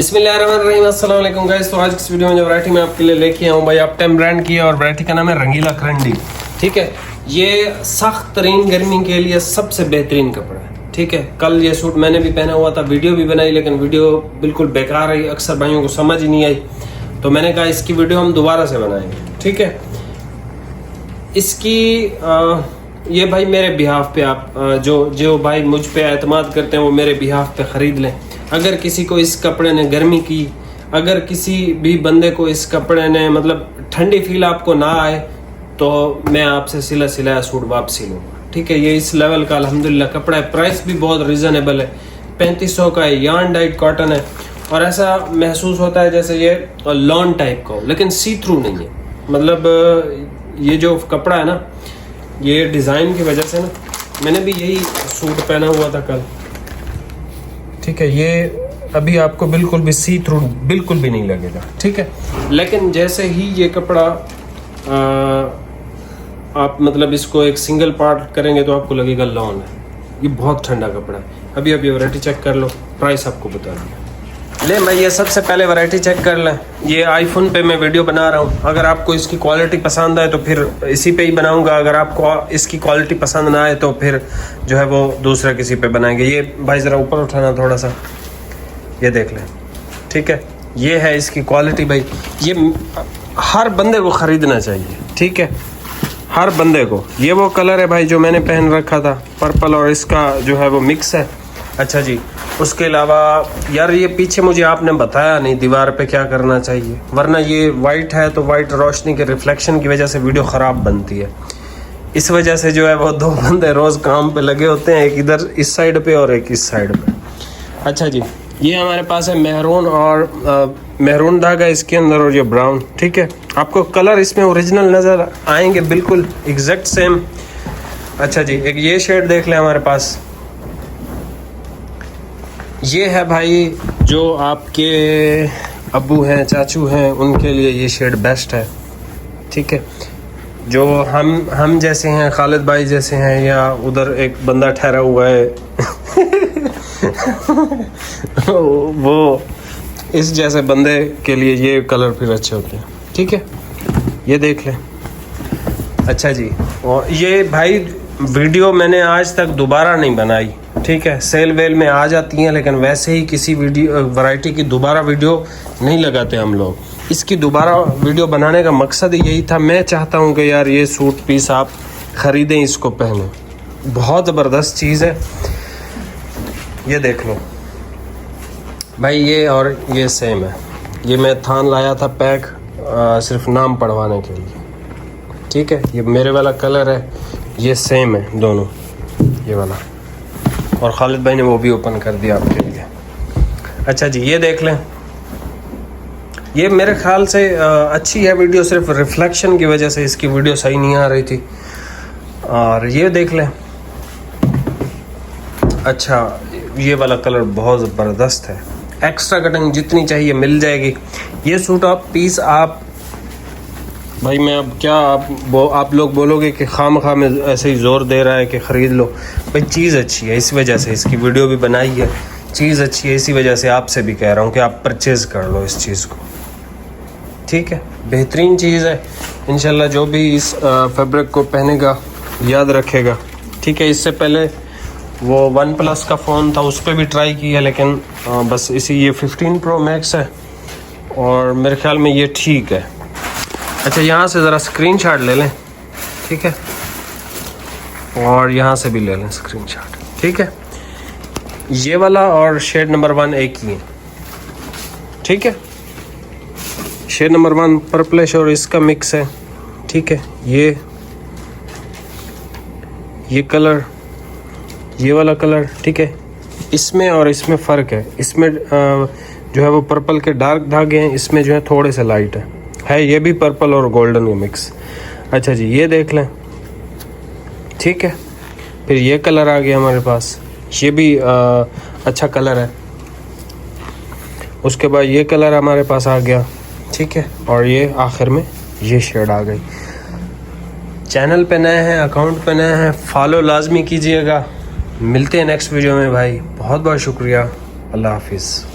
बिस्मिल्लाहिर्रहमानिर्रहीम, अस्सलाम वालेकुम गाइस। तो आज की इस वीडियो में जो वैरायटी मैं आपके लिए लेके आया हूँ भाई, अपटेम ब्रांड की है और वैरायटी का नाम है रंगीला करंडी। ठीक है, ये सख्त तरीन गर्मी के लिए सबसे बेहतरीन कपड़ा है। ठीक है, कल ये सूट मैंने भी पहना हुआ था, वीडियो भी बनाई, लेकिन वीडियो बिल्कुल बेकार रही, अक्सर भाइयों को समझ ही नहीं आई, तो मैंने कहा इसकी वीडियो हम दोबारा से बनाएंगे। ठीक है, इसकी ये भाई मेरे बिहाफ पे आप जो भाई मुझ पे एतमाद करते हैं वो मेरे बिहाफ पे ख़रीद लें। अगर किसी को इस कपड़े ने गर्मी की, अगर किसी भी बंदे को इस कपड़े ने मतलब ठंडी फील आपको ना आए, तो मैं आपसे सिला सिलाया सूट वापसी लूँगा। ठीक है, ये इस लेवल का अल्हम्दुलिल्लाह कपड़ा है, प्राइस भी बहुत रिजनेबल है, 3500 का है, यार्न डाइट कॉटन है और ऐसा महसूस होता है जैसे ये लॉन टाइप का हो, लेकिन सी थ्रू नहीं है। मतलब ये जो कपड़ा है ना, ये डिज़ाइन की वजह से ना, मैंने भी यही सूट पहना हुआ था कल। ठीक है, ये अभी आपको बिल्कुल भी सी थ्रू बिल्कुल भी नहीं लगेगा। ठीक है, लेकिन जैसे ही ये कपड़ा आप मतलब इसको एक सिंगल पार्ट करेंगे तो आपको लगेगा लॉन है। ये बहुत ठंडा कपड़ा है। अभी वैरायटी चेक कर लो, प्राइस आपको बता दूँगा। ले मैं ये सबसे पहले वैरायटी चेक कर लें। ये आईफोन पे मैं वीडियो बना रहा हूँ, अगर आपको इसकी क्वालिटी पसंद आए तो फिर इसी पे ही बनाऊँगा, अगर आपको इसकी क्वालिटी पसंद ना आए तो फिर जो है वो दूसरा किसी पे बनाएंगे। ये भाई ज़रा ऊपर उठाना थोड़ा सा, ये देख लें। ठीक है, ये है इसकी क्वालिटी भाई, ये हर बंदे को ख़रीदना चाहिए। ठीक है, हर बंदे को। ये वो कलर है भाई जो मैंने पहन रखा था, पर्पल और इसका जो है वो मिक्स है। अच्छा जी, उसके अलावा यार ये पीछे मुझे आपने बताया नहीं दीवार पे क्या करना चाहिए, वरना ये वाइट है तो वाइट रोशनी के रिफ्लेक्शन की वजह से वीडियो ख़राब बनती है। इस वजह से जो है वो दो बंदे रोज़ काम पे लगे होते हैं, एक इधर इस साइड पे और एक इस साइड पे। अच्छा जी, ये हमारे पास है मेहरून और मेहरून धागा इसके अंदर और ये ब्राउन। ठीक है, आपको कलर इसमें ओरिजिनल नज़र आएंगे, बिल्कुल एग्जैक्ट सेम। अच्छा जी, एक ये शेड देख लें हमारे पास, ये है भाई जो आपके अब्बू हैं, चाचू हैं, उनके लिए ये शेड बेस्ट है। ठीक है, जो हम जैसे हैं, खालिद भाई जैसे हैं, या उधर एक बंदा ठहरा हुआ है वो इस जैसे बंदे के लिए ये कलर फिर अच्छे होते हैं। ठीक है, ये देख लें। अच्छा जी, और ये भाई वीडियो मैंने आज तक दोबारा नहीं बनाई। ठीक है, सेल वेल में आ जाती हैं, लेकिन वैसे ही किसी वीडियो वैरायटी की दोबारा वीडियो नहीं लगाते हम लोग। इसकी दोबारा वीडियो बनाने का मकसद यही था, मैं चाहता हूँ कि यार ये सूट पीस आप ख़रीदें, इसको पहने, बहुत ज़बरदस्त चीज़ है। ये देख लो भाई, ये और ये सेम है। ये मैं थान लाया था पैक सिर्फ नाम पढ़वाने के लिए। ठीक है, ये मेरे वाला कलर है, ये सेम है दोनों, ये वाला, और खालिद भाई ने वो भी ओपन कर दिया आपके लिए। अच्छा जी, ये देख लें। ये मेरे ख्याल से अच्छी है वीडियो, सिर्फ रिफ्लेक्शन की वजह से इसकी वीडियो सही नहीं आ रही थी। और ये देख लें। अच्छा, ये वाला कलर बहुत ज़बरदस्त है, एक्स्ट्रा कटिंग जितनी चाहिए मिल जाएगी। ये सूट आप पीस आप भाई, मैं अब क्या आप लोग बोलोगे कि खामखा में ऐसे ही ज़ोर दे रहा है कि ख़रीद लो। भाई चीज़ अच्छी है, इस वजह से इसकी वीडियो भी बनाई है। चीज़ अच्छी है, इसी वजह से आपसे भी कह रहा हूँ कि आप परचेज़ कर लो इस चीज़ को। ठीक है, बेहतरीन चीज़ है। इंशाल्लाह जो भी इस फैब्रिक को पहनेगा याद रखेगा। ठीक है, इससे पहले वो OnePlus का फ़ोन था, उस पर भी ट्राई किया, लेकिन बस इसी ये 15 Pro Max है और मेरे ख्याल में ये ठीक है। अच्छा, यहाँ से ज़रा स्क्रीनशॉट ले लें। ठीक है, और यहाँ से भी ले लें स्क्रीनशॉट। ठीक है, ये वाला और शेड नंबर 1 एक ही है। ठीक है, शेड नंबर 1 पर्पलिश और इसका मिक्स है। ठीक है, ये कलर, ये वाला कलर। ठीक है, इसमें और इसमें फ़र्क है। इसमें जो है वो पर्पल के डार्क धागे हैं, इसमें जो है थोड़े से लाइट है ये भी पर्पल और गोल्डन का मिक्स। अच्छा जी, ये देख लें। ठीक है, फिर ये कलर आ गया हमारे पास, ये भी अच्छा कलर है। उसके बाद ये कलर हमारे पास आ गया। ठीक है, और ये आखिर में ये शेड आ गई। चैनल पे नए हैं, अकाउंट पे नए हैं, फॉलो लाजमी कीजिएगा। मिलते हैं नेक्स्ट वीडियो में भाई, बहुत बहुत शुक्रिया। अल्लाह हाफिज़।